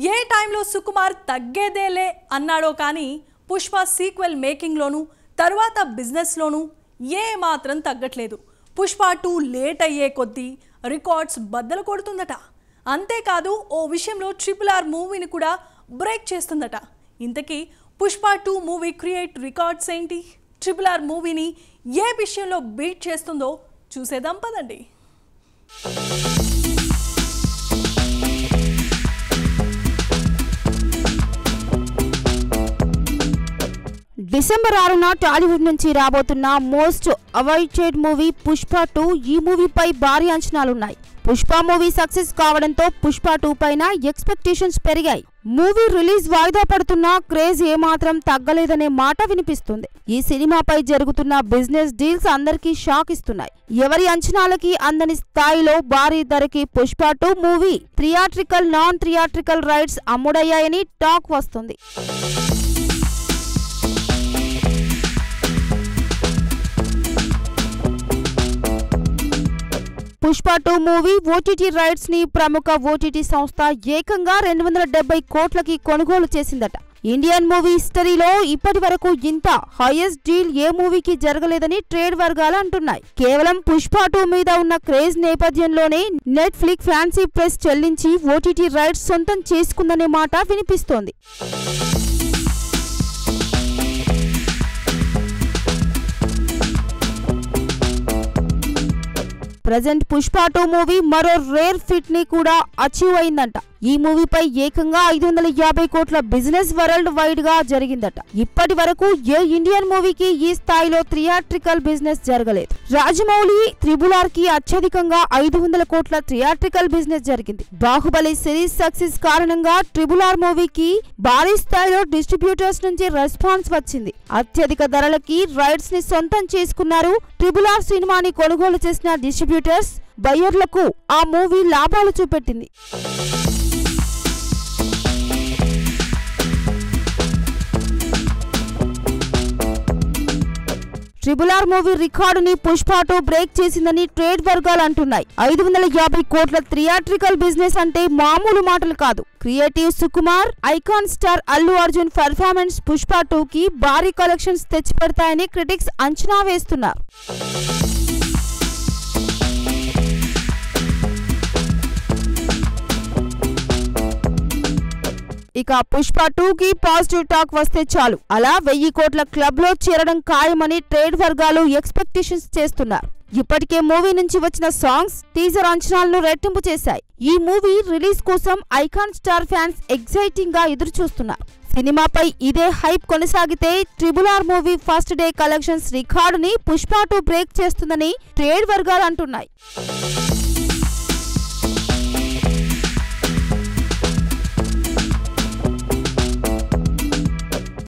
ఏ టైంలో సుకుమార్ తగ్గేదేలే అన్నాడో కానీ పుష్ప సీక్వెల్ మేకింగ్లోనూ తర్వాత బిజినెస్లోనూ ఏ మాత్రం తగ్గట్లేదు. పుష్ప 2 లేట్ అయ్యే కొద్దీ రికార్డ్స్ బద్దలు కొడుతుందట. అంతేకాదు ఓ విషయంలో RRR మూవీని కూడా బ్రేక్ చేస్తుందట. ఇంతకీ పుష్ప 2 మూవీ క్రియేట్ రికార్డ్స్ ఏంటి? RRR మూవీని ఏ విషయంలో బీట్ చేస్తుందో చూసేద్దాం పదండి. డిసెంబర్ 6న టాలీవుడ్ నుంచి రాబోతున్న మోస్ట్ అవైటెడ్ మూవీ పుష్ప 2. ఈ మూవీపై భారీ అంచనాలున్నాయి. పుష్ప మూవీ సక్సెస్ కావడంతో పుష్ప 2 పైన ఎక్స్పెక్టేషన్స్ పెరిగాయి. మూవీ రిలీజ్ వాయిదా పడుతున్న క్రేజ్ ఏమాత్రం తగ్గలేదనే మాట వినిపిస్తుంది. ఈ సినిమాపై జరుగుతున్న బిజినెస్ డీల్స్ అందరికీ షాక్ ఇస్తున్నాయి. ఎవరి అంచనాలకి అందని స్థాయిలో భారీ ధరకి Pushpa 2 movie theatrical, non theatrical rights అమ్ముడయ్యాయని టాక్ వస్తుంది. పుష్ప 2 మూవీ ఓటీటీ రైట్స్ ని ప్రముఖ ఓటీటీ సంస్థ ఏకంగా 270 కోట్లకి కొనుగోలు చేసిందట. ఇండియన్ మూవీ హిస్టరీలో ఇప్పటి వరకు ఇంత హైయెస్ట్ డీల్ ఏ మూవీకి జరగలేదని ట్రేడ్ వర్గాలు అంటున్నాయి. కేవలం పుష్ప 2 మీద ఉన్న క్రేజ్ నేపథ్యంలోనే నెట్ఫ్లిక్స్ ఫ్యాన్సీ ప్రైస్ చెల్లించి ఓటీటీ రైట్స్ సొంతం చేసుకుందనే మాట వినిపిస్తోంది. ప్రజెంట్ పుష్ప 2 మూవీ మరో రేర్ ఫిట్ ని కూడా అచీవ్ అయిందంట. ఈ మూవీపై ఏకంగా 550 కోట్ల బిజినెస్ వరల్డ్ వైడ్ గా జరిగిందట. ఇప్పటి వరకు ఏ ఇండియన్ మూవీకి ఈ స్థాయిలో థియేట్రికల్ బిజినెస్ జరగలేదు. రాజమౌళి RRR కి అత్యధికంగా 500 కోట్ల థియేట్రికల్ బిజినెస్ జరిగింది. బాహుబలి సిరీస్ సక్సెస్ కారణంగా RRR మూవీకి భారీ స్థాయిలో డిస్ట్రిబ్యూటర్స్ నుంచి రెస్పాన్స్ వచ్చింది. అత్యధిక ధరలకి రైట్స్ ని సొంతం చేసుకున్నారు. RRR సినిమాని కొనుగోలు చేసిన డిస్ట్రిబ్యూటర్స్, బయ్యర్లకు ఆ మూవీ లాభాలు చూపెట్టింది. RRR మూవీ రికార్డుని పుష్ప 2 బ్రేక్ చేసిందని ట్రేడ్ వర్గాలు అంటున్నాయి. 550 కోట్ల థియేట్రికల్ బిజినెస్ అంటే మామూలు మాటలు కాదు. Creative Sukumar, icon star Allu Arjun performance Pushpa 2 కి భారీ కలెక్షన్స్ తెచ్చిపెడతాయని క్రిటిక్స్ అంచనా వేస్తున్నారు. ఇక పుష్ప 2కి పాజిటివ్ టాక్ వస్తే చాలు, అలా 1000 కోట్ల క్లబ్ లో చేరడం ఖాయమని ట్రేడ్ వర్గాలు ఎక్స్పెక్టేషన్స్ చేస్తున్నారు. ఇప్పటికే మూవీ నుంచి వచ్చిన సాంగ్స్, టీజర్ అంచనాలను రెట్టింపు చేశాయి. ఈ మూవీ రిలీజ్ కోసం ఐకాన్ స్టార్ ఫ్యాన్స్ ఎక్సైటింగ్ గా ఎదురు చూస్తున్నారు. సినిమాపై ఇదే హైప్ కొనసాగితే RRR movie first day collections రికార్డుని పుష్ప 2 బ్రేక్ చేస్తుందని ట్రేడ్ వర్గాలు అంటున్నాయి.